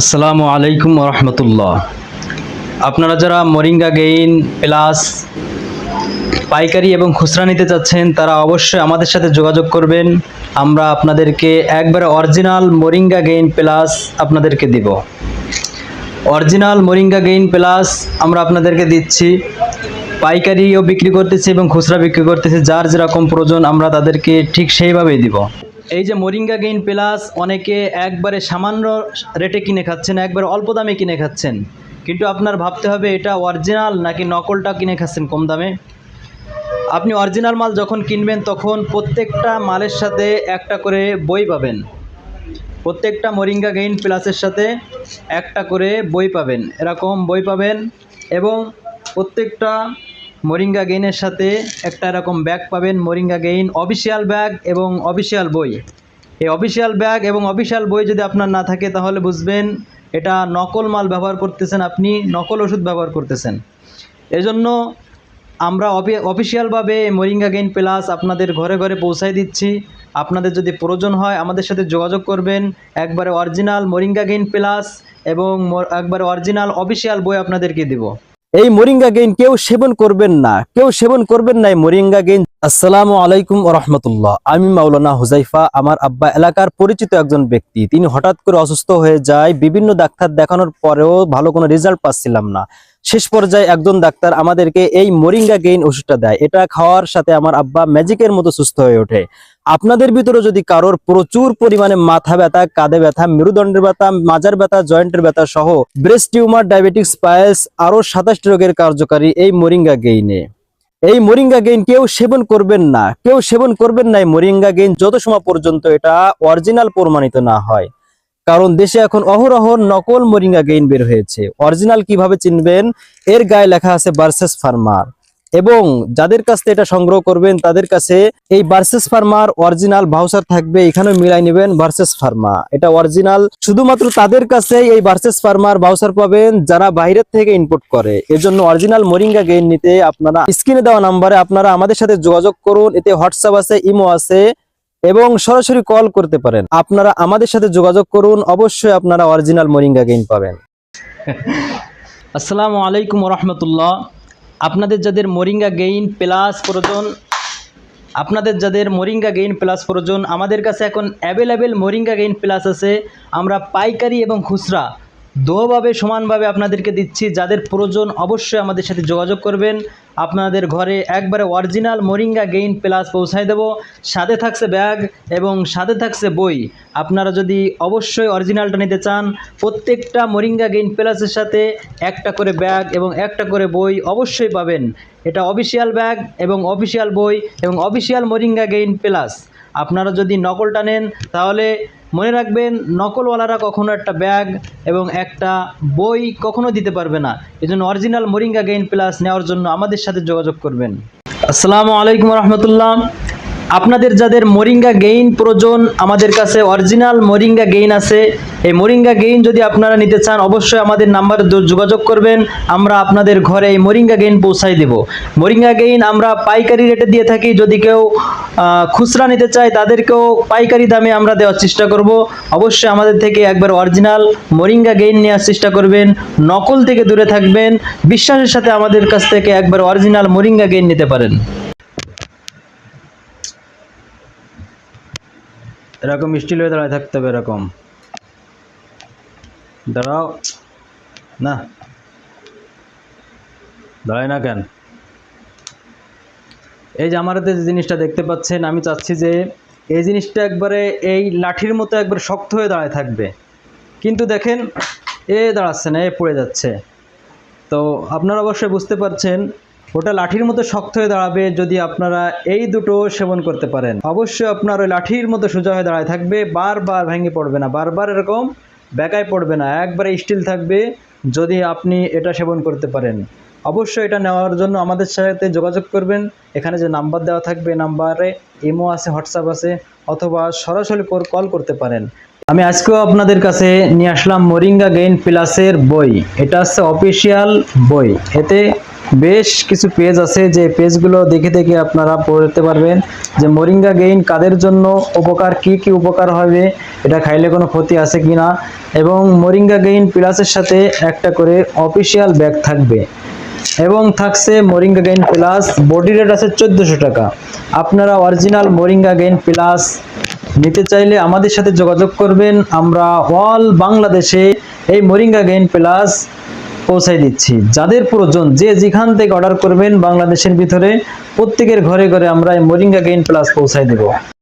আসসালামু আলাইকুম রহমতুল্লাহ। আপনারা যারা মোরিঙ্গা গেইন প্লাস পাইকারি এবং খুচরা নিতে চাচ্ছেন তারা অবশ্যই আমাদের সাথে যোগাযোগ করবেন। আমরা আপনাদেরকে একবারে অরিজিনাল মোরিঙ্গা গেইন প্লাস আপনাদেরকে দিব। অরিজিনাল মোরিঙ্গা গেইন প্লাস আমরা আপনাদেরকে দিচ্ছি। পাইকারিও বিক্রি করতেছি এবং খুচরা বিক্রি করতেছি, যার যেরকম প্রয়োজন আমরা তাদেরকে ঠিক সেইভাবেই দিব। এই যে মোরিঙ্গা গেইন প্লাস অনেকে একবারে সামান্য রেটে কিনে খাচ্ছেন, একবারে অল্প দামে কিনে খাচ্ছেন, কিন্তু আপনার ভাবতে হবে এটা অরিজিনাল নাকি নকলটা কিনে খাচ্ছেন কম দামে। আপনি অরিজিনাল মাল যখন কিনবেন তখন প্রত্যেকটা মালের সাথে একটা করে বই পাবেন। প্রত্যেকটা মোরিঙ্গা গেইন প্লাসের সাথে একটা করে বই পাবেন, এরকম বই পাবেন। এবং প্রত্যেকটা মোরিঙ্গা গেইনের সাথে একটা এরকম ব্যাগ পাবেন, মোরিঙ্গা গেইন অফিসিয়াল ব্যাগ এবং অফিসিয়াল বই। এই অফিসিয়াল ব্যাগ এবং অফিসিয়াল বই যদি আপনার না থাকে তাহলে বুঝবেন এটা নকল মাল ব্যবহার করতেছেন, আপনি নকল ওষুধ ব্যবহার করতেছেন। এজন্য আমরা অফিসিয়ালভাবে মোরিঙ্গা গেইন প্লাস আপনাদের ঘরে ঘরে পৌঁছায় দিচ্ছি। আপনাদের যদি প্রয়োজন হয় আমাদের সাথে যোগাযোগ করবেন। একবারে অরিজিনাল মোরিঙ্গা গেইন প্লাস এবং একবারে অরিজিনাল অফিসিয়াল বই আপনাদেরকে দেব। এই মোরিঙ্গা গেইন কেউ সেবন করবেন না, কেউ সেবন করবেন না এই মোরিঙ্গা গেইন। আসসালামু আলাইকুম রহমতুল্লাহ। আমি মাওলানা হুজাইফা। আমার আব্বা এলাকার পরিচিত একজন ব্যক্তি, তিনি হঠাৎ করে অসুস্থ হয়ে যায়। বিভিন্ন ডাক্তার দেখানোর পরেও ভালো কোনো রেজাল্ট পাচ্ছিলাম না। শেষ পর্যায়ে একজন ডাক্তার আমাদেরকে এই মোরিঙ্গা গেইন ওষুধটা দেয়। এটা খাওয়ার সাথে আমার আব্বা ম্যাজিকের মতো সুস্থ হয়ে ওঠে। আপনাদের ভিতরে যদি কারোর প্রচুর পরিমাণে মাথা ব্যথা, কাঁধে ব্যথা, মেরুদণ্ডের ব্যথা, মাজার ব্যথা, জয়েন্টের ব্যথা সহ ব্রেস্ট টিউমার, ডায়াবেটিস, পাইলস আরো 27টি রোগের কার্যকারী এই মোরিঙ্গা গেইনে। এই মোরিঙ্গা গেইন কেউ সেবন করবেন না, কেউ সেবন করবেন না এই মোরিঙ্গা গেইন যত সময় পর্যন্ত এটা অরিজিনাল প্রমাণিত না হয়। কারণ দেশে এখন অহরহ নকল মোরিঙ্গা গেইন বের হয়েছে। অরিজিনাল কিভাবে চিনবেন? এর গায়ে লেখা আছে ভার্সেস ফার্মার। এবং যাদের কাছ থেকে এটা সংগ্রহ করবেন তাদের কাছে এই ভার্সেস ফার্মার অরিজিনাল ভাউচার থাকবে, এখানেও মিলাই নেবেন ভার্সেস ফার্মা, এটা অরিজিনাল। শুধুমাত্র তাদের কাছে এই ভার্সেস ফার্মার ভাউচার পাবেন যারা বাইরের থেকে ইম্পোর্ট করে। এজন্য অরিজিনাল মোরিঙ্গা গেইন নিতে আপনারা স্ক্রিনে দেওয়া নাম্বারে আপনারা আমাদের সাথে যোগাযোগ করুন। এতে হোয়াটসঅ্যাপ আছে, ইমো আছে এবং সরাসরি কল করতে পারেন। আপনারা আমাদের সাথে যোগাযোগ করুন, অবশ্যই আপনারা অরিজিনাল মোরিঙ্গা গেইন পাবেন। আসসালামু আলাইকুম রহমতুল্লাহ। আপনাদের যাদের মোরিঙ্গা গেইন প্লাস প্রয়োজন, আমাদের কাছে এখন অ্যাভেলেবেল মোরিঙ্গা গেইন প্লাস আছে। আমরা পাইকারি এবং খুচরা দুভাবে সমানভাবে আপনাদেরকে দিচ্ছি। যাদের প্রয়োজন অবশ্যই আমাদের সাথে যোগাযোগ করবেন। আপনাদের ঘরে একবারে অরিজিনাল মোরিঙ্গা গেইন প্লাস পৌঁছায় দেব। সাথে থাকছে ব্যাগ এবং সাথে থাকছে বই। আপনারা যদি অবশ্যই অরিজিনালটা নিতে চান, প্রত্যেকটা মোরিঙ্গা গেইন প্লাসের সাথে একটা করে ব্যাগ এবং একটা করে বই অবশ্যই পাবেন। এটা অফিসিয়াল ব্যাগ এবং অফিসিয়াল বই এবং অফিসিয়াল মোরিঙ্গা গেইন প্লাস। আপনারা যদি নকলটা নেন তাহলে মনে রাখবেন নকলওয়ালারা কখনো একটা ব্যাগ এবং একটা বই কখনো দিতে পারবে না। এজন্য অরিজিনাল মোরিঙ্গা গেইন প্লাস নেওয়ার জন্য আমাদের সাথে যোগাযোগ করবেন। আসসালামু আলাইকুম রহমতুল্লাহ। আপনাদের যাদের মোরিঙ্গা গেইন প্রয়োজন, আমাদের কাছে অরিজিনাল মোরিঙ্গা গেইন আছে। এই মোরিঙ্গা গেইন যদি আপনারা নিতে চান অবশ্যই আমাদের নাম্বারে যোগাযোগ করবেন। আমরা আপনাদের ঘরে এই মোরিঙ্গা গেইন পৌঁছাই দেব। মোরিঙ্গা গেইন আমরা পাইকারি রেটে দিয়ে থাকি। যদি কেউ খুচরা নিতে চায় তাদেরকেও পাইকারি দামে আমরা দেওয়ার চেষ্টা করব। অবশ্যই আমাদের থেকে একবার অরিজিনাল মোরিঙ্গা গেইন নেওয়ার চেষ্টা করবেন। নকল থেকে দূরে থাকবেন। বিশ্বাসের সাথে আমাদের কাছ থেকে একবার অরিজিনাল মোরিঙ্গা গেইন নিতে পারেন। এরকম স্টিল হয়ে দাঁড়ায় থাকতে হবে, এরকম দাঁড়াও না, দাঁড়ায় না কেন? এই যে আমার হাতে যে জিনিসটা দেখতে পাচ্ছেন, আমি চাচ্ছি যে এই জিনিসটা একবারে এই লাঠির মতো একবার শক্ত হয়ে দাঁড়ায় থাকবে, কিন্তু দেখেন এ দাঁড়াচ্ছে না, এ পড়ে যাচ্ছে। তো আপনারা অবশ্যই বুঝতে পারছেন ওটা লাঠির মতো শক্ত হয়ে দাঁড়াবে যদি আপনারা এই দুটো সেবন করতে পারেন। অবশ্যই আপনার ওই লাঠির মতো সোজা হয়ে দাঁড়ায় থাকবে, বারবার ভেঙে পড়বে না, বারবার এরকম বেঁকায় পড়বে না, একবারে স্টিল থাকবে যদি আপনি এটা সেবন করতে পারেন। অবশ্যই এটা নেওয়ার জন্য আমাদের সাথে যোগাযোগ করবেন। এখানে যে নাম্বার দেওয়া থাকবে নাম্বারে ইমো আছে, হোয়াটসঅ্যাপ আছে, অথবা সরাসরি কল করতে পারেন। আমি আজকেও আপনাদের কাছে নিয়ে আসলাম মোরিঙ্গা গেইন প্লাসের বই। এটা হচ্ছে অফিসিয়াল বই। এতে বেশ কিছু পেজ আছে, যে পেজগুলো দেখে দেখে আপনারা পড়তে পারবেন যে মোরিঙ্গা গেইন কাদের জন্য উপকার, কি কি উপকার হবে, এটা খাইলে কোনো ক্ষতি আছে কিনা, এবং মোরিঙ্গা গেইন প্লাসের সাথে একটা করে অফিসিয়াল ব্যাগ থাকবে এবং থাকছে moringa gain plus. Body rate আছে 1400 টাকা। আপনারা অরিজিনাল মোরিঙ্গা গেইন প্লাস নিতে চাইলে আমাদের সাথে যোগাযোগ করবেন। আমরা অল বাংলাদেশে এই মোরিঙ্গা গেইন প্লাস পৌঁছাই দিচ্ছি। যাদের প্রয়োজন, যে যেখান থেকে অর্ডার করবেন বাংলাদেশের ভিতরে, প্রত্যেকের ঘরে ঘরে আমরা এই মোরিঙ্গা গেইন প্লাস পৌঁছাই দেব।